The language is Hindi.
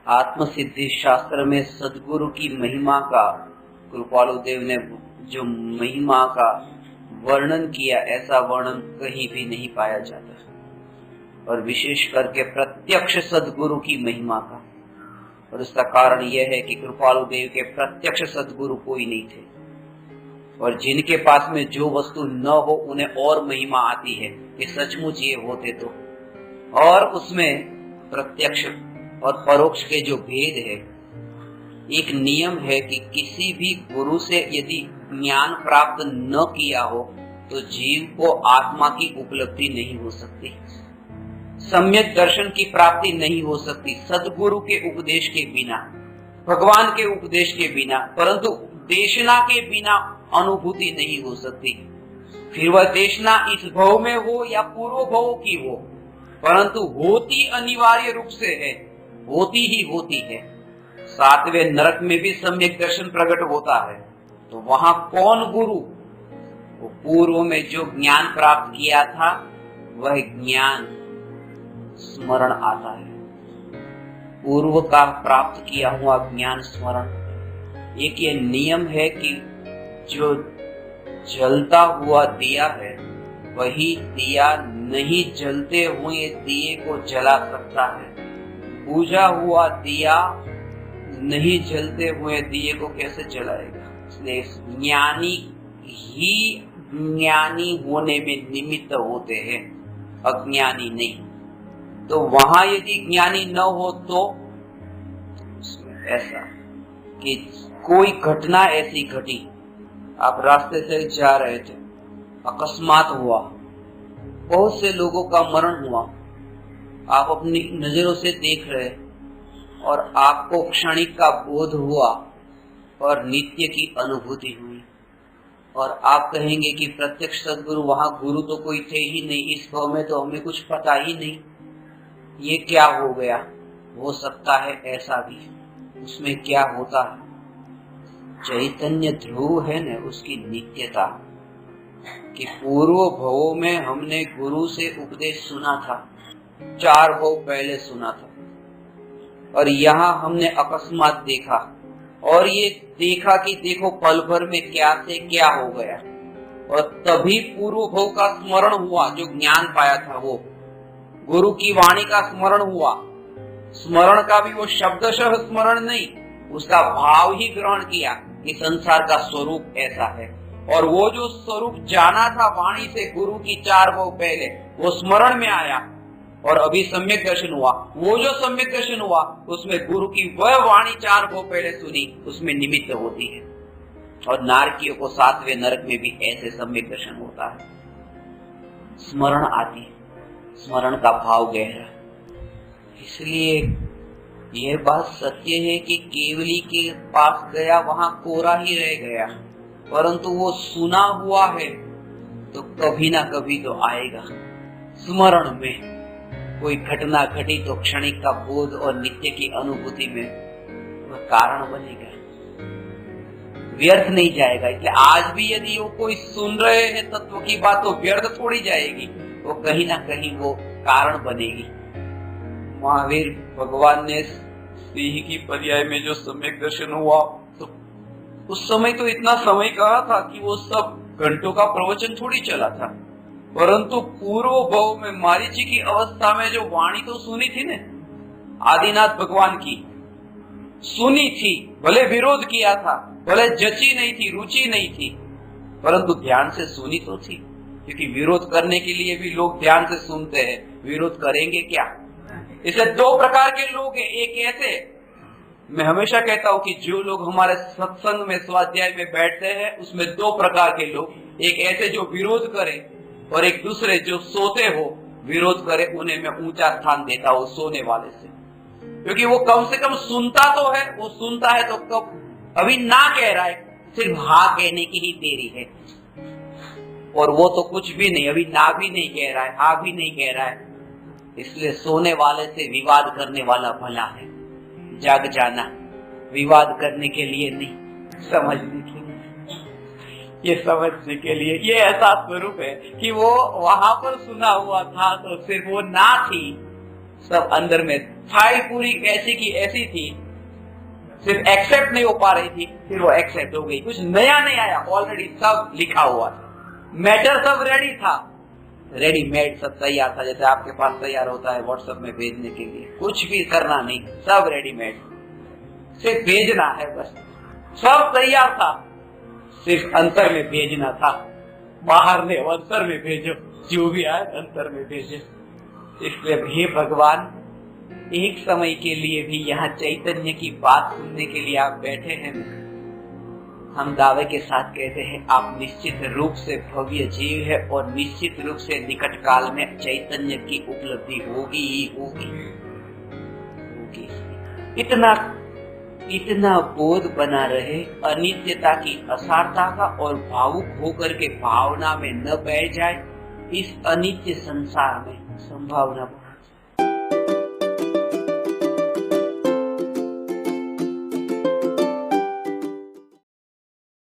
आत्म सिद्धि शास्त्र में सदगुरु की महिमा का कृपालु देव ने जो महिमा का वर्णन किया, ऐसा वर्णन कहीं भी नहीं पाया जाता, और विशेष करके प्रत्यक्ष सदगुरु की महिमा का। और उसका कारण यह है कि कृपालु देव के प्रत्यक्ष सदगुरु कोई नहीं थे, और जिनके पास में जो वस्तु न हो उन्हें और महिमा आती है कि सचमुच ये होते तो। और उसमें प्रत्यक्ष और परोक्ष के जो भेद है, एक नियम है कि किसी भी गुरु से यदि ज्ञान प्राप्त न किया हो तो जीव को आत्मा की उपलब्धि नहीं हो सकती, सम्यक दर्शन की प्राप्ति नहीं हो सकती सदगुरु के उपदेश के बिना, भगवान के उपदेश के बिना, परंतु देशना के बिना अनुभूति नहीं हो सकती। फिर वह देशना इस भव में हो या पूर्व भव की हो, परंतु होती अनिवार्य रूप से है, होती ही होती है। सातवें नरक में भी सम्यक दर्शन प्रकट होता है, तो वहां कौन गुरु? वो पूर्व में जो ज्ञान प्राप्त किया था वह ज्ञान स्मरण आता है, पूर्व का प्राप्त किया हुआ ज्ञान स्मरण। एक ये नियम है कि जो जलता हुआ दिया है वही दिया नहीं जलते हुए दिए को जला सकता है, बुझा हुआ दिया नहीं जलते हुए दिए को कैसे जलाएगा? इसलिए ज्ञानी ही ज्ञानी होने में निमित्त होते हैं, अज्ञानी नहीं। तो वहां यदि ज्ञानी न हो तो ऐसा कि कोई घटना ऐसी घटी, आप रास्ते से जा रहे थे, अकस्मात हुआ, बहुत से लोगों का मरण हुआ, आप अपनी नजरों से देख रहे और आपको क्षणिक का बोध हुआ और नित्य की अनुभूति हुई, और आप कहेंगे कि प्रत्यक्ष सदगुरु, वहां गुरु तो कोई थे ही नहीं, इस भाव में तो हमें कुछ पता ही नहीं, ये क्या हो गया? हो सकता है ऐसा भी। उसमें क्या होता है? चैतन्य ध्रुव है न, उसकी नित्यता, कि पूर्व भवों में हमने गुरु से उपदेश सुना था, 4 भव पहले सुना था, और यहाँ हमने अकस्मात देखा, और ये देखा कि देखो पल भर में क्या से क्या हो गया, और तभी पूर्व भव का स्मरण हुआ, जो ज्ञान पाया था वो गुरु की वाणी का स्मरण हुआ। स्मरण का भी वो शब्दशः स्मरण नहीं, उसका भाव ही ग्रहण किया कि संसार का स्वरूप ऐसा है, और वो जो स्वरूप जाना था वाणी से गुरु की 4 भव पहले, वो स्मरण में आया, और अभी सम्यक दर्शन हुआ। वो जो सम्यक दर्शन हुआ उसमें गुरु की वह वाणी 4 भव पहले सुनी, उसमें निमित्त होती है। और नारकियों को 7वें नरक में भी ऐसे सम्यक दर्शन होता है, स्मरण आती है, स्मरण का भाव गहरा। इसलिए यह बात सत्य है कि केवली के पास गया वहां कोरा ही रह गया, परंतु वो सुना हुआ है तो कभी ना कभी तो आएगा। स्मरण में कोई घटना घटी तो क्षणिक का बोध और नित्य की अनुभूति में वह कारण बनेगा, व्यर्थ नहीं जाएगा। इसलिए आज भी यदि वो कोई सुन रहे हैं तत्व की बात, तो व्यर्थ थोड़ी जाएगी, वो कहीं ना कहीं वो कारण बनेगी। महावीर भगवान ने सिंह की पर्याय में जो सम्यक दर्शन हुआ, तो उस समय तो इतना समय कहा था कि वो सब घंटों का प्रवचन थोड़ी चला था, परंतु पूर्व भव में मारीची की अवस्था में जो वाणी तो सुनी थी ने, आदिनाथ भगवान की सुनी थी, भले विरोध किया था, भले जची नहीं थी, रुचि नहीं थी, परंतु ध्यान से सुनी तो थी। क्योंकि विरोध करने के लिए भी लोग ध्यान से सुनते हैं, विरोध करेंगे क्या? इसे 2 प्रकार के लोग हैं। एक ऐसे, मैं हमेशा कहता हूं कि जो लोग हमारे सत्संग में स्वाध्याय में बैठते हैं उसमें 2 प्रकार के लोग, एक ऐसे जो विरोध करे, और एक दूसरे जो सोते हो विरोध करे, उन्हें मैं ऊंचा स्थान देता हूं सोने वाले से। क्योंकि वो कम से कम सुनता तो है, वो सुनता है तो कब अभी ना कह रहा है, सिर्फ हाँ कहने की ही देरी है, और वो तो कुछ भी नहीं, अभी ना भी नहीं कह रहा है, हाँ भी नहीं कह रहा है। इसलिए सोने वाले से विवाद करने वाला भला है। जाग जाना विवाद करने के लिए नहीं, समझने के लिए, ये समझने के लिए। ये ऐसा स्वरूप है कि वो वहां पर सुना हुआ था तो सिर्फ वो ना थी, सब अंदर में फाइल पूरी ऐसी की ऐसी थी, सिर्फ एक्सेप्ट नहीं हो पा रही थी, फिर वो एक्सेप्ट हो गई। कुछ नया नहीं आया, ऑलरेडी सब लिखा हुआ था, मैटर सब रेडी था, रेडीमेड सब तैयार था, जैसे आपके पास तैयार होता है व्हाट्सएप में भेजने के लिए, कुछ भी करना नहीं, सब रेडीमेड, सिर्फ भेजना है बस, सब तैयार था, सिर्फ अंतर में भेजना था। बाहर ने अंतर में भेजो, जो भी आए अंतर में भेजो। इसलिए हे भगवान, एक समय के लिए भी यहाँ चैतन्य की बात सुनने के लिए आप बैठे हैं। हम दावे के साथ कहते हैं आप निश्चित रूप से भव्य जीव है और निश्चित रूप से निकट काल में चैतन्य की उपलब्धि होगी ही होगी। इतना बोध बना रहे, अनित्यता की असारता का, और भावुक होकर के भावना में न बैठ जाए। इस अनित्य संसार में संभावना